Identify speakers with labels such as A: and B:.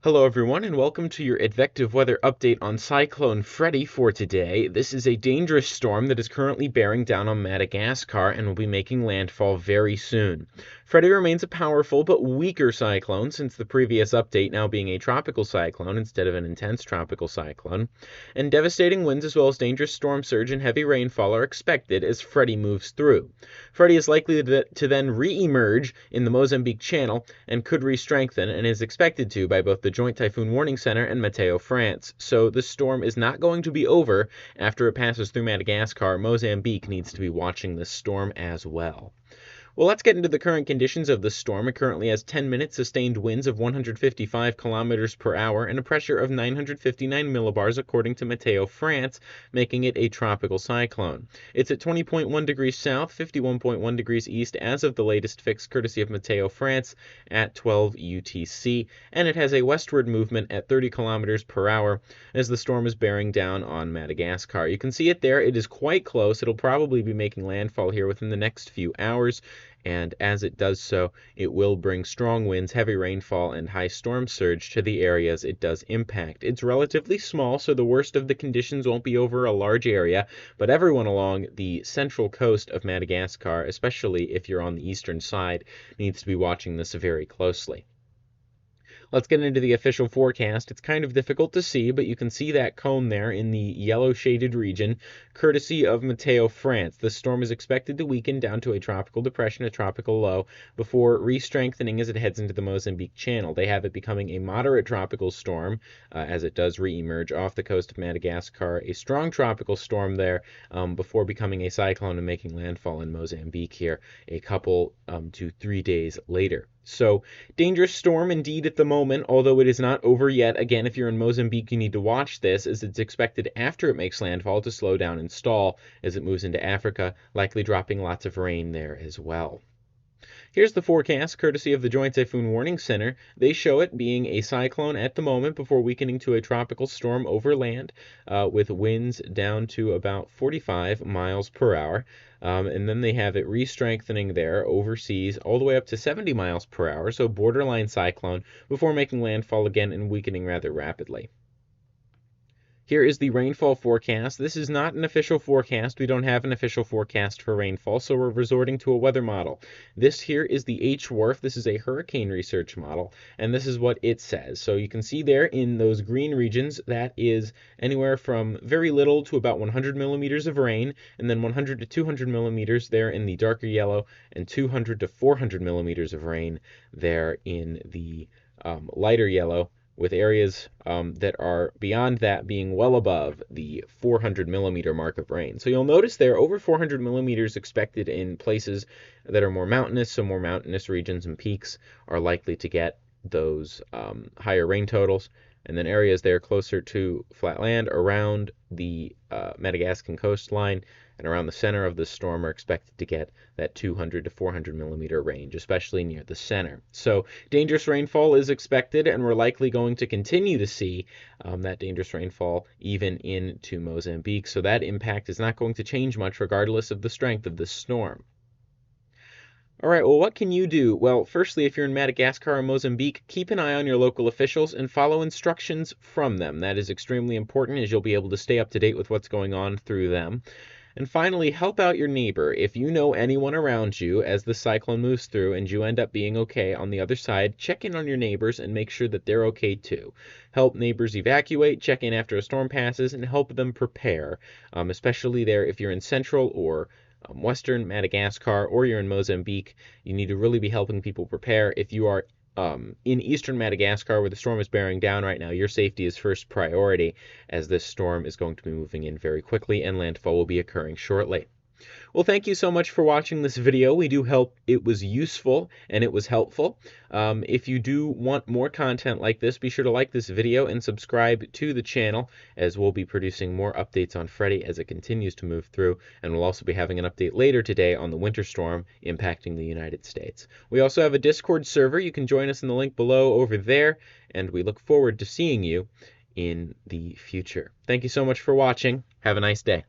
A: Hello everyone, and welcome to your Advective weather update on Cyclone Freddy for today. This is a dangerous storm that is currently bearing down on Madagascar and will be making landfall very soon. Freddy remains a powerful but weaker cyclone since the previous update now being a tropical cyclone instead of an intense tropical cyclone, and devastating winds as well as dangerous storm surge and heavy rainfall are expected as Freddy moves through. Freddy is likely to then re-emerge in the Mozambique Channel and could re-strengthen, and is expected to by both the Joint Typhoon Warning Center and Meteo France. So the storm is not going to be over after it passes through Madagascar. Mozambique needs to be watching this storm as well. Well, let's get into the current conditions of the storm. It currently has 10-minute sustained winds of 155 kilometers per hour and a pressure of 959 millibars according to Meteo France, making it a tropical cyclone. It's at 20.1 degrees south, 51.1 degrees east as of the latest fix courtesy of Meteo France at 12 UTC, and it has a westward movement at 30 kilometers per hour as the storm is bearing down on Madagascar. You can see it there. It is quite close. It'll probably be making landfall here within the next few hours. And as it does so, it will bring strong winds, heavy rainfall, and high storm surge to the areas it does impact. It's relatively small, so the worst of the conditions won't be over a large area, but everyone along the central coast of Madagascar, especially if you're on the eastern side, needs to be watching this very closely. Let's get into the official forecast. It's kind of difficult to see, but you can see that cone there in the yellow shaded region, courtesy of Meteo France. The storm is expected to weaken down to a tropical depression, a tropical low, before re-strengthening as it heads into the Mozambique Channel. They have it becoming a moderate tropical storm as it does re-emerge off the coast of Madagascar, a strong tropical storm there before becoming a cyclone and making landfall in Mozambique here a couple to 3 days later. So, dangerous storm indeed at the moment, although it is not over yet. Again, if you're in Mozambique, you need to watch this, as it's expected after it makes landfall to slow down and stall as it moves into Africa, likely dropping lots of rain there as well. Here's the forecast, courtesy of the Joint Typhoon Warning Center. They show it being a cyclone at the moment before weakening to a tropical storm over land with winds down to about 45 miles per hour. And then they have it re-strengthening there overseas all the way up to 70 miles per hour, so borderline cyclone, before making landfall again and weakening rather rapidly. Here is the rainfall forecast. This is not an official forecast. We don't have an official forecast for rainfall, so we're resorting to a weather model. This here is the HWRF. This is a hurricane research model, and this is what it says. So you can see there in those green regions, that is anywhere from very little to about 100 millimeters of rain, and then 100 to 200 millimeters there in the darker yellow, and 200 to 400 millimeters of rain there in the lighter yellow, with areas that are beyond that being well above the 400 millimeter mark of rain. So you'll notice there over 400 millimeters expected in places that are more mountainous, so more mountainous regions and peaks are likely to get those higher rain totals. And then areas there closer to flat land around the Madagascar coastline and around the center of the storm are expected to get that 200 to 400 millimeter range, especially near the center. So dangerous rainfall is expected, and we're likely going to continue to see that dangerous rainfall even into Mozambique. So that impact is not going to change much regardless of the strength of the storm. All right, well, what can you do? Well, firstly, if you're in Madagascar or Mozambique, keep an eye on your local officials and follow instructions from them. That is extremely important, as you'll be able to stay up to date with what's going on through them. And finally, help out your neighbor. If you know anyone around you as the cyclone moves through and you end up being okay on the other side, check in on your neighbors and make sure that they're okay too. Help neighbors evacuate, check in after a storm passes, and help them prepare, especially there if you're in central or western Madagascar or you're in Mozambique. You need to really be helping people prepare. If you are in eastern Madagascar, where the storm is bearing down right now, your safety is first priority, as this storm is going to be moving in very quickly and landfall will be occurring shortly. Well, thank you so much for watching this video. We do hope it was useful and it was helpful. If you do want more content like this, be sure to like this video and subscribe to the channel, as we'll be producing more updates on Freddy as it continues to move through, and we'll also be having an update later today on the winter storm impacting the United States. We also have a Discord server. You can join us in the link below over there, and we look forward to seeing you in the future. Thank you so much for watching. Have a nice day.